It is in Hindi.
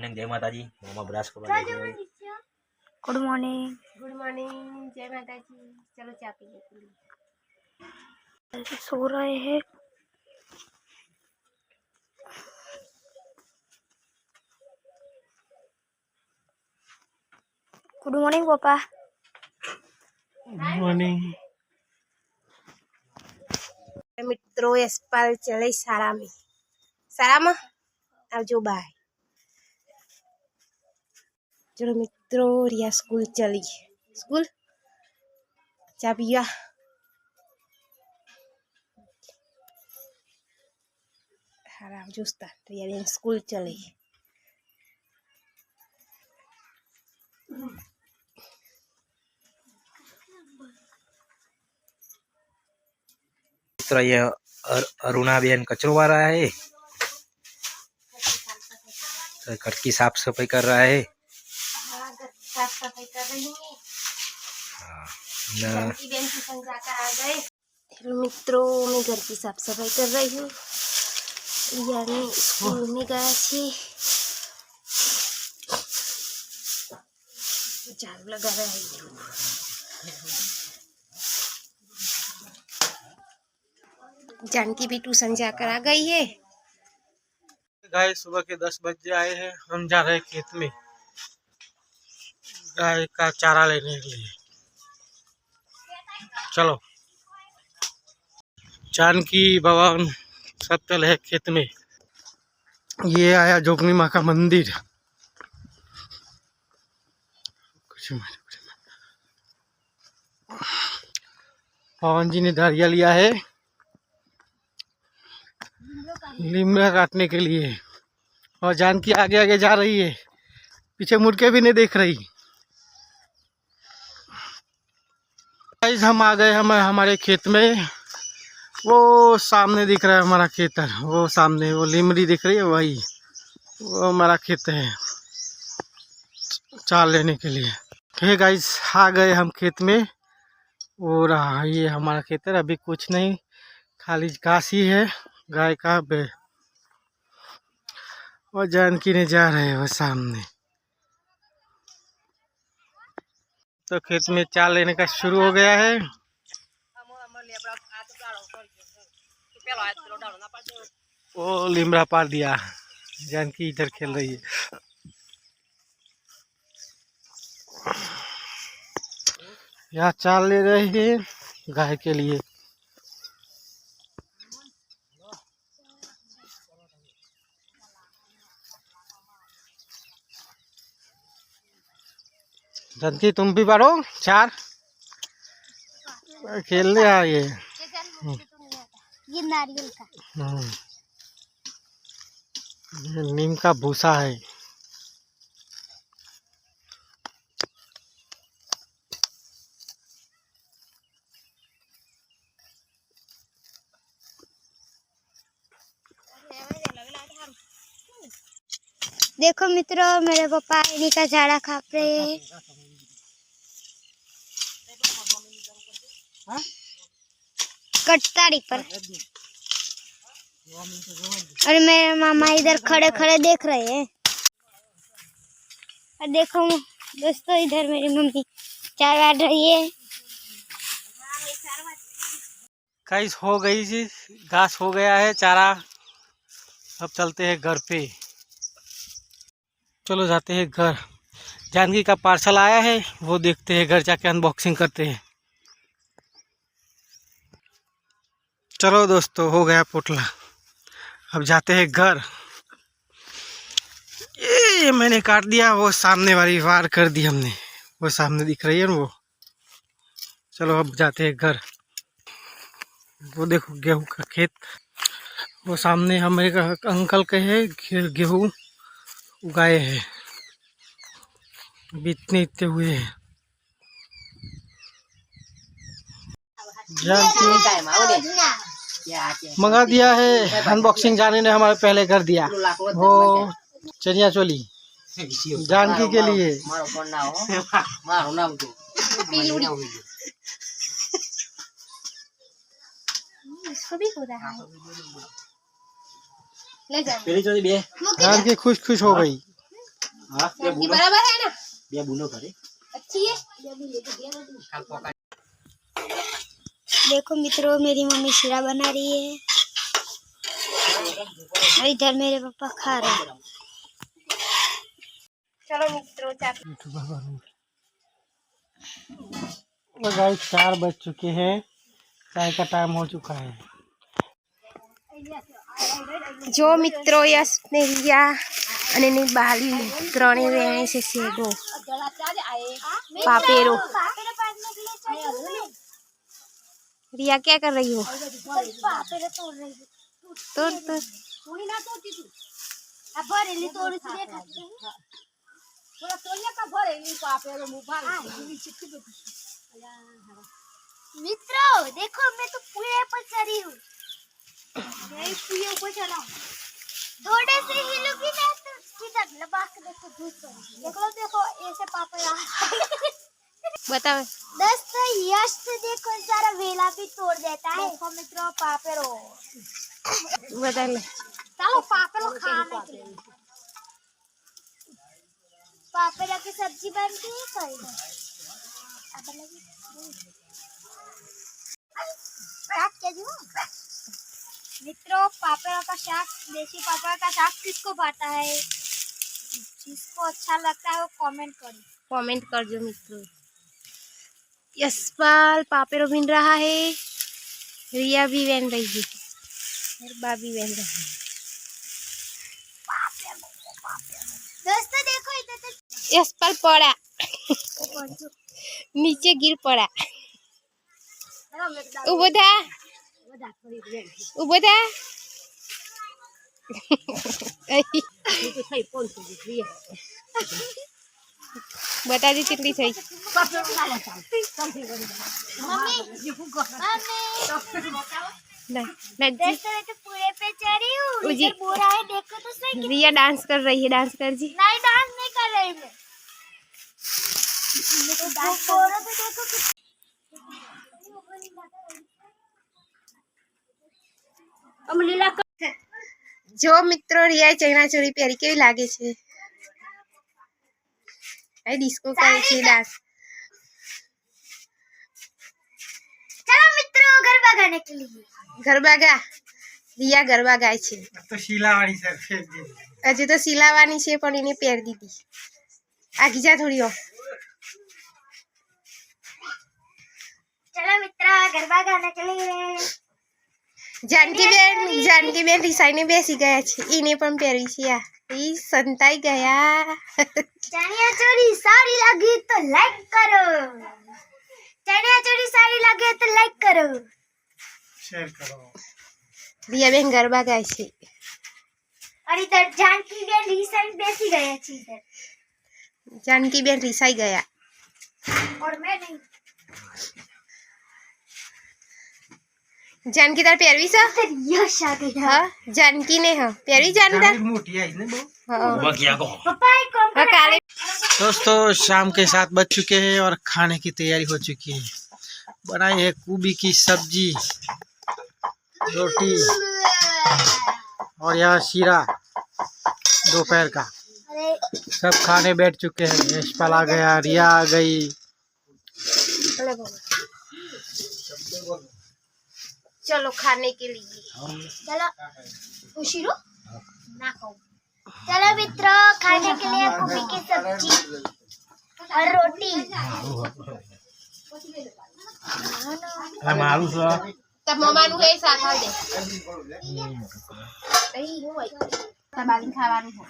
मॉर्निंग, जय माता जी। मामा ब्रश करवा दे। Good morning. गुड मॉर्निंग, जय माता जी। चलो चाय पी लेते हैं। सो रहे हैं। गुड मॉर्निंग पापा। Good morning. मित्रों यशपाल चले शाळा में आवजो बाय। चलो मित्रों रिया स्कूल चली। स्कूल चा पिया। हारा जोस्ता रिया बेन स्कूल चली। तो ये अरुणा बेन कचरो वाला है, तो घर की साफ सफाई कर रहा है। साफ सफाई कर रही है। जानकी बेन ट्यूशन जाकर आ गए। हेलो मित्रों, मैं घर की साफ सफाई कर रही हूँ। यानी स्कूल में गया छे, झाड़ू लगा रही हूँ। जानकी भी ट्यूशन जाकर आ गई है। गाय सुबह के 10 बजे आए हैं। हम जा रहे हैं खेत में गाय का चारा लेने के लिए। चलो। जानकी भवन सब चले हैं खेत में। ये आया जोगनी माँ का मंदिर। पवन जी ने दारिया लिया है लिमड़ा काटने के लिए, और जानकी आगे आगे जा रही है, पीछे मुड़ के भी नहीं देख रही। गाइस हम आ गए हमारे खेत में। वो सामने दिख रहा है हमारा खेतर, वो सामने वो लिमड़ी दिख रही है, वही वो हमारा खेत है चाल लेने के लिए। हे गाइस आ गए हम खेत में। और ये हमारा खेतर, अभी कुछ नहीं, खाली घास ही है गाय का बे। और जानकी ने जा रहे हैं वो सामने। तो खेत में चाल लेने का शुरू हो गया है। वो लिमड़ा पार दिया। जानकी इधर खेल रही है। यहाँ चाल ले रहे हैं गाय के लिए। जानकी तुम भी बारो चार खेलने आ ये। ये नारियल का। ये नीम का भूसा है। देखो मित्रों, मेरे पापा इन्हीं का झाड़ा खा रहे हैं। कटतारी पर। और मेरे मामा इधर खड़े खड़े देख रहे हैं। और देखो दोस्तों, इधर मेरी मम्मी चाय काट रही है। गाइस हो गई जी, घास हो गया है, चारा। अब चलते हैं घर पे। चलो जाते हैं घर। जानकी का पार्सल आया है, वो देखते हैं, घर जाके अनबॉक्सिंग करते हैं। चलो दोस्तों, हो गया पोटला। अब जाते हैं घर। ये मैंने काट दिया, वो सामने वाली वार कर दी हमने, वो सामने दिख रही है ना वो। चलो अब जाते हैं घर। वो देखो गेहूं का खेत, वो सामने हमारे अंकल के है, गेहूं उगाए हैं, बीतने इतने हुए हैं। मंगा दिया है, अनबॉक्सिंग जाने ने हमारे पहले कर दिया। वो चनिया चोली जानकी के लिए। जानकी खुश खुश हो गई। हाँ ये बराबर है ना? बे बूंदो करे अच्छी है। देखो मित्रों, मेरी मम्मी शीरा बना रही है और इधर मेरे पापा खा रहे हैं। चलो मित्रों चाय। गाइस 4 बज चुके हैं, चाय का टाइम हो चुका है। जो मित्रों यश ने रिया અને ની બાલી ત્રણે વેણે છે સેગો पापेरो। रिया क्या कर रही हो? तोड़ तोड़। मित्रों देखो, मैं तो पूरे पर चढ़ी हूँ। यही पूरे ऊपर चढ़ा हूँ। थोड़े से हिलूंगी ना तो सीधा लबाक के देखो दूध पर। देखो ऐसे पापा बताओ। दोस्तों यश से देखो सारा वेला भी तोड़ देता है। देखो मित्रों पापेरो। बता ले। चलो पापेरो खाने के लिए। पापेरो की सब्जी बनती है कल। मित्रों पापड़ का साग, देसी पापड़ का साग किसको पता है? जिसको अच्छा लगता है वो कमेंट करो। कमेंट कर जो मित्रों। यशपाल पापेरो बिन रहा है, रिया भी बन रही है और बाबी बन रहा है। दोस्तों देखो इधर तो यशपाल पड़ा नीचे गिर पड़ा। उबो था उबो था। बता दी कितनी सही। दोस्तों तो पूरे पे चढ़ी हूँ। इधर बोरा है, देखो तो सही। रिया डांस कर रही है, डांस कर जी। नहीं डांस नहीं कर रही मैं। तो डांस बोरा तो देखो जो मित्रों रिया चैना चोरी पहरी केवी लागे छे। डिस्को करे छे डांस। चलो मित्रों गरबा गाने के लिए। गरबा गा। रिया गरबा गाय छे। तो शीलावाड़ी सर फेर दे। हजू तो सिलावानी छे पण एने પહેર દીધી। आगी जा थोड़ी हो। चलो मित्रों गरबा गाने के लिए। जानकी बेन रिसाई ने बेसी गया छे। इने पण પહેરવી છે આ। ઈ સંતાઈ ગયા। चनिया चोरी साड़ी लगी तो लाइक करो। चनिया चोरी साड़ी लगे तो लाइक करो, शेयर करो। रिया बेन गरबा गाय छे। और इधर जानकी बेन रिसाई बेसी गया छे इधर। जानकी बेन रिसाई गया और मैं नहीं। जानकी तार પહેરવી છે? यश आ गया। हाँ जानकी ने हाँ પહેરવી जानकी तार। मोटी आई ने बहू। हाँ बकिया को पापा एक कम हाँ, काले दोस्तों शाम के 7 बज चुके हैं और खाने की तैयारी हो चुकी है। बनाई है गोभी की सब्जी, रोटी और यहाँ शीरा दोपहर का। सब खाने बैठ चुके हैं। यशपाल आ गया, रिया आ गई। चलो खाने के लिए। चलो उशिरो ना खाओ। चलो मित्रों खाने के लिए गोभी की सब्जी और रोटी। मारू सो तब मम्मानु है साथ हाल दे। नहीं हो भाई। तब बालिंग खाવાનું हो।